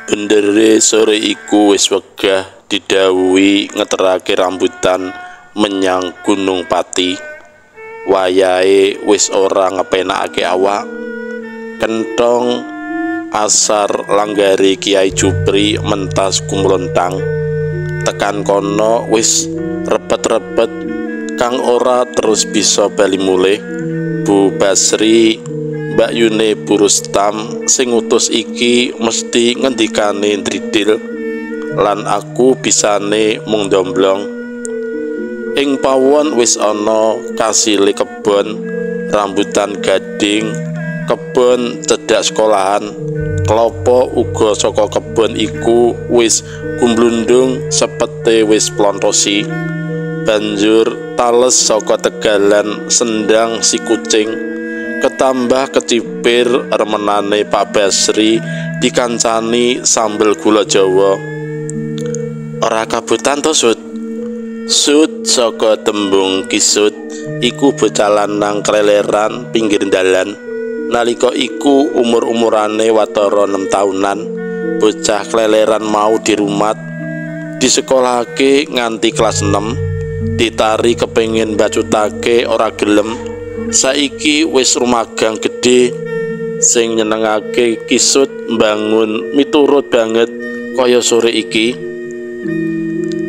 Bendere sore iku wis wegah didhawuhi ngeterake rambutan menyang Gunung Pati. Wayahe wis ora ngepenakake awak. Kenthong asar langgare Kiai Jupri mentas kumlontang. Tekan kono wis repet-repet kang ora terus bisa bali mulih. Bu Basri Mbak Yune Bu Rustam sing utus iki mesti ngendikane ndridil lan aku bisane mung domblong. Ing pawon wis ana kasile kebon rambutan gading, kebon cedhak sekolahan. Klopo uga saka kebon iku wis kumblundung sepete wis plontosi. Banjur tales saka tegalan sendang si kucing ketambah kecipir remenane Pak Basri dikancani sambel gula Jawa. Ora kabutan to Sud. Sud saka tembung kisut iku bocah lanang keleleran pinggir dalan. Nalika iku umur-umurane watara 6 taunan. Bocah keleleran mau dirumat disekolahake nganti kelas 6. Ditari kepengin bacutake ora gelem. Saiki wis rumagang gedhe. Sing nyenengake Kisut mbangun miturut banget kaya sore iki.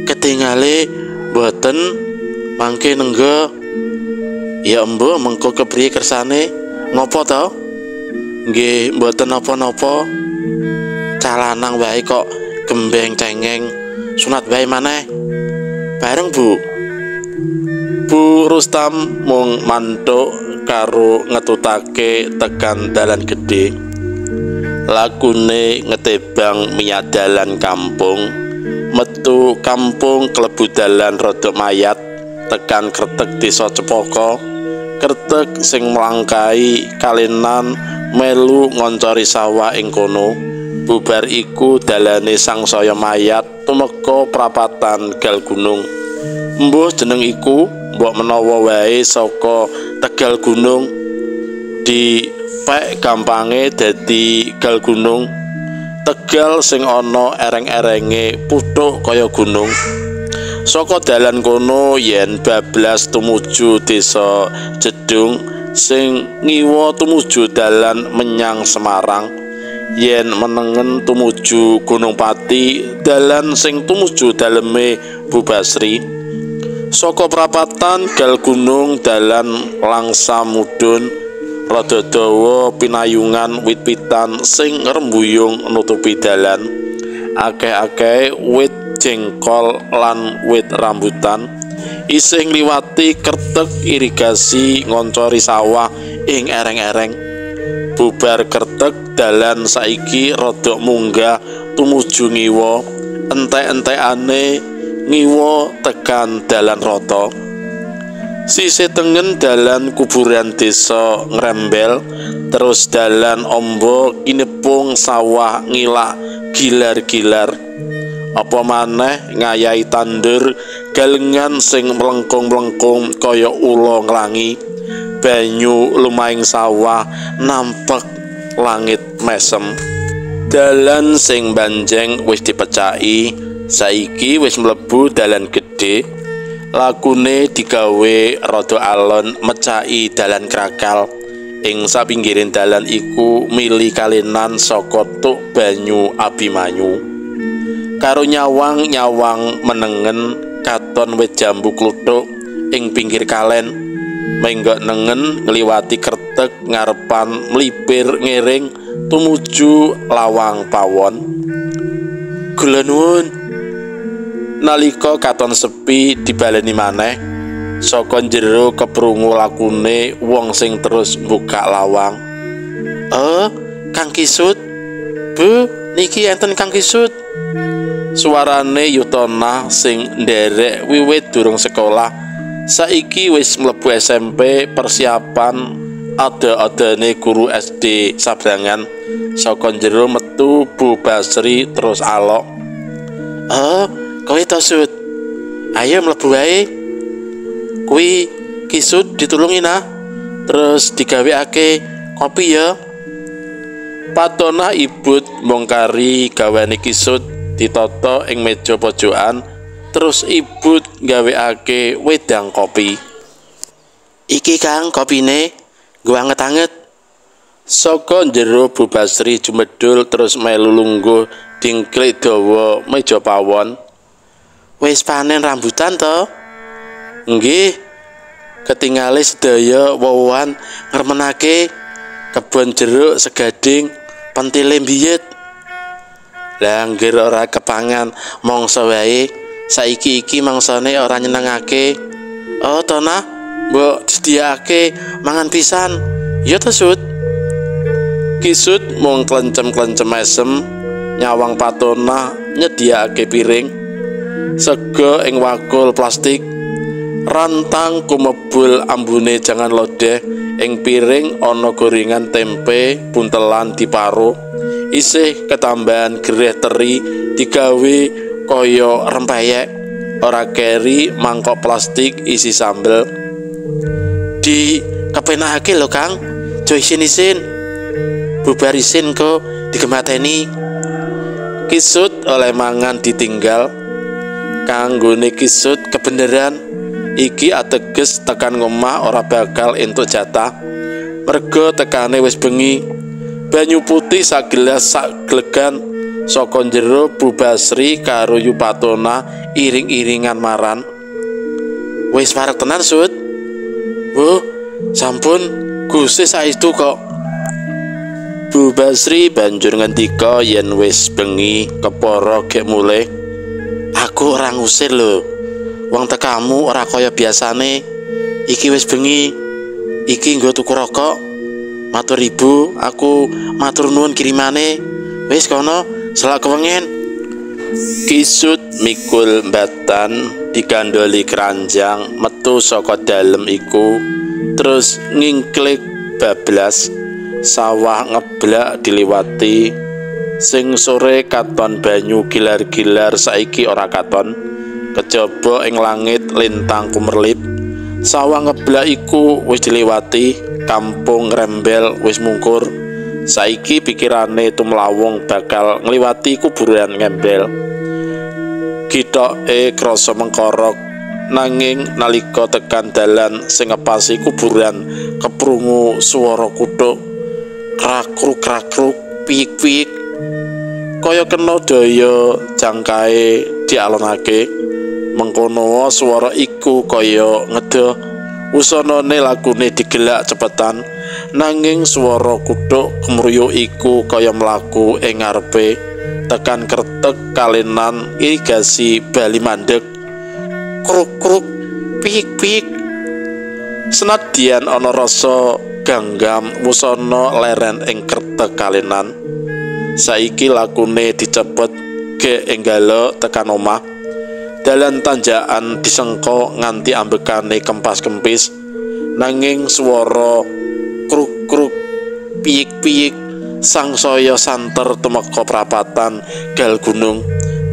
Ketingale mboten mangke nenggo. Ya embo mengko kepriye kersane? Ngopo to? Nggih mboten napa-napa. Calanang wae kok gembeng cengeng. Sunat wae maneh. Bareng Bu. Bu Rustam mung mantuk karo ngetutake tekan dalan gedhe. Lakune ngetebang minyak dalan kampung, metu kampung klebu dalan rada mayat tekan kretek desa Cepaka. Kretek sing mlangkai kalenan melu ngoncori sawah ing kono. Bubar iku dalane sangsaya mayat tumeka prapatan Gal Gunung. Mbuh jeneng iku mbok menawa wae saka Tegal Gunung dipek gampange dadi Gal Gunung. Tegal sing ana ereng-erenge puthuk kaya gunung. Saka dalan kono yen bablas tumuju desa Jedung sing ngiwa tumuju dalan menyang Semarang. Yen menengen tumuju Gunung Pati dalan sing tumuju daleme Bu Basri. Saka prapatan Gal Gunung dalan langsa mudhun rada dawa pinayungan wit-witan sing ngrembuyung nutupi dalan. Akeh-akeh wit jengkol lan wit rambutan isih ngliwati kertek irigasi ngoncori sawah ing ereng-ereng. Bubar kertek dalan saiki rada munggah tumuju ngiwa. Entek-entekane ngiwa tekan dalan rata. Sisih tengen dalan kuburan desa ngrembel, terus dalan ombo kinepung sawah ngilak gilar-gilar. Apa maneh ngayahi tandur galengan sing mlengkung-mlengkung kaya ula nglangi. Banyu lumahing sawah nampek langit mesem. Dalan sing banjeng wis dipecaki. Saiki wis mlebu dalan gedhe. Lakune digawe rada alon mecaki dalan krakal. Ing sapinggiring dalan iku mili kalenan saka tuk banyu Abimanyu. Karo nyawang-nyawang menengen katon wit jambu kluthuk ing pinggir kalen. Menggok nengen ngliwati kertek ngarepan mlipir ngiring tumuju lawang pawon. Kula nuwun. Nalika katon sepi dibaleni maneh saka njero keprungu lakune wong sing terus mbukak lawang. Kang Kisut. Bu, niki enten Kang Kisut. Suarane Yutona sing nderek wiwit durung sekolah. Saiki wis mlebu SMP persiapan ada-adane guru SD Sabrangan. Saka njero metu Bu Basri terus alok. Kowe to Sud. Ayo mlebu wae. Kuwi Kisut ditulungi nah. Terus digaweake kopi ya. Patona ibut mung kari gawane Kisut ditata ing meja pojokan, terus ibu nggaweake wedang kopi. "Iki Kang kopine, nggo anget-anget." Saka njero Bu Basri jumedhul terus melu lungguh dingklik dawa meja pawon. "Wis panen rambutan to?" "Nggih. Ketingale sedaya wowohan ngremenake kebon jeruk segading pentile mbiyet." "Lah nggir ora kepangan mangsa wae, saiki iki mangsane ora nyenengake." "Oh to nah, mbok disediakake mangan pisan." "Ya to Sud." Kisut mung klencem-klencem mesem nyawang Patona nyediakake piring, sega ing wakul plastik, rantang kumebul ambune jangan lodeh. Ing piring ana gorengan tempe buntelan diparo, isih ketambahan gereh teri digawe kaya rempeyek, ora keri mangkok plastik isi sambel. "Di kepenake lho Kang, jo isin-isin, bubar isin kok digemateni." Kisut oleh mangan ditinggal. Kanggone Kisut kebeneran iki ateges tekan ngomah ora bakal entuk jatah, merga tekane wis bengi. Banyu putih sagelas sak glegan saka njero Bu Basri karo Yu Patona iring-iringan maran. "Wis parek tenan Sud." "Bu, sampun Gusti saestu kok." Bu Basri banjur ngendika yen wis bengi kepara gek mulih. "Aku ora ngusir lho. Wong tekamu ora kaya biasane. Iki wis bengi. Iki nggo tuku rokok. Matur Ibu, aku matur nuwun kirimane. Wis kono, selak kewengen." Kisut mikul mbatan digandoli keranjang metu saka dalem iku, terus ngingklik bablas. Sawah ngeblak diliwati, sing sore katon banyu gilar-gilar saiki ora katon. Kejaba ing langit lintang kumerlip. Sawah ngeblak iku wis diliwati, kampung Rembel wis mungkur. Saiki pikirane tumlawung bakal ngliwati kuburan Ngembel. Githoke krasa mengkorok, nanging nalika tekan dalan sing ngepasi kuburan keprungu swara kuthuk, krakruk-krakruk, piyik-piyik, kaya kena daya jangkae dialonake. Mengkono swara iku kaya ngeda, usanane lakune digelak cepetan, nanging swara kuthuk kemruyuk iku kaya mlaku ing ngarepe. Tekan kretek kalenan irigasi bali mandeg, kruk-kruk, piyik-piyik. Senadyan ana rasa ganggam wusana leren ing kretek kalenan, saiki lakune dicepet gek enggalo tekan omah. Dalan tanjakan disengko nganti ambekane kempas-kempis, nanging swara kruk-kruk, piyik-piyik sangsaya santer tumeka prapatan gal gunung.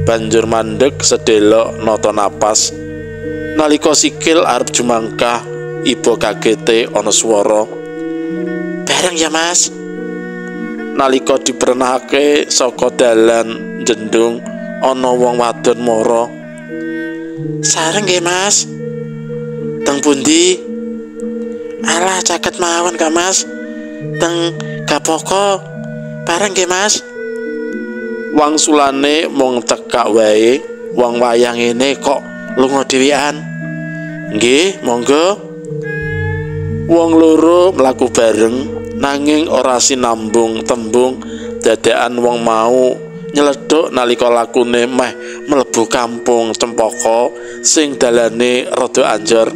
Banjur mandeg sedelok nata napas. Nalika sikil arep jumangkah, iba kagete ana swara, "Bareng ya Mas." Nalika diprenahake saka dalan jendung ana wong wadon mara. "Sareng nggih Mas." "Teng pundi?" "Alah caket mawon ka Mas, teng Gapoko. Bareng nggih Mas." Wangsulane mung cekak wae, wong wayang ngene kok lunga dhewean. "Nggih, monggo." Wong loro mlaku bareng, nanging ora sinambung tembung. Dadakan wong mau nyeleduk nalika lakune meh mlebu kampung Cempaka sing dalane rada anjor.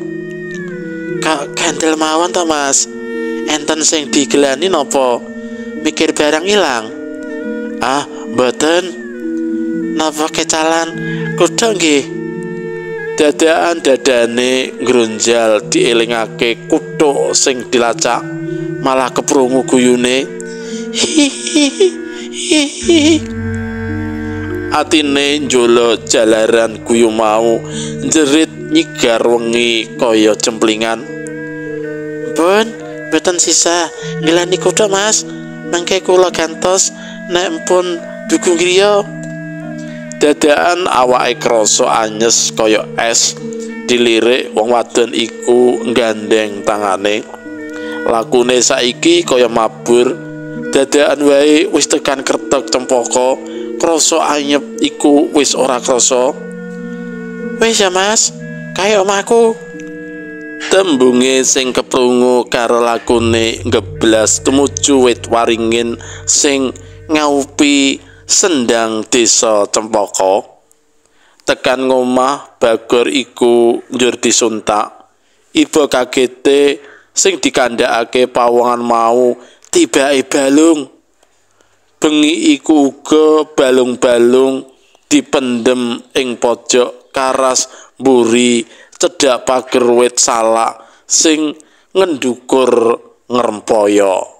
"Kandel mawon to Mas, enten sing digelani napa? Mikir barang ilang?" "Ah, mboten. Napa kecalan kuda nggih?" Dadakan dadane ngrunjal dielingake kuthuk sing dilacak, malah keprungu guyune. "Hihihi." Atine njolo jalaran guyu mau, jerit nyigar wengi kaya jemplingan. "Pun, mboten sisa ngelani kuda Mas, mangke kula gantos nek pun dugu griya. Dadakan awake krasa anyes kaya es. Dilirik wong wadon iku nggandeng tangane. Lakune saiki kaya mabur. Dadakan wae wis tekan kretek cempaka. Krasa anyep iku wis ora krasa. Wis ya Mas, kaya omahku. Tembunge sing keprungu karo lakune ngeblas tumuju wit waringin sing ngaupi sendang desa Cempaka. Tekan ngomah Bagor iku njur disuntak. Iba kagete sing dikandhakake pawongan mau tibake balung. Bengi iku uga balung-balung dipendhem ing pojok karas mburi cedhak pager wit salak sing ngendukur ngrempaya.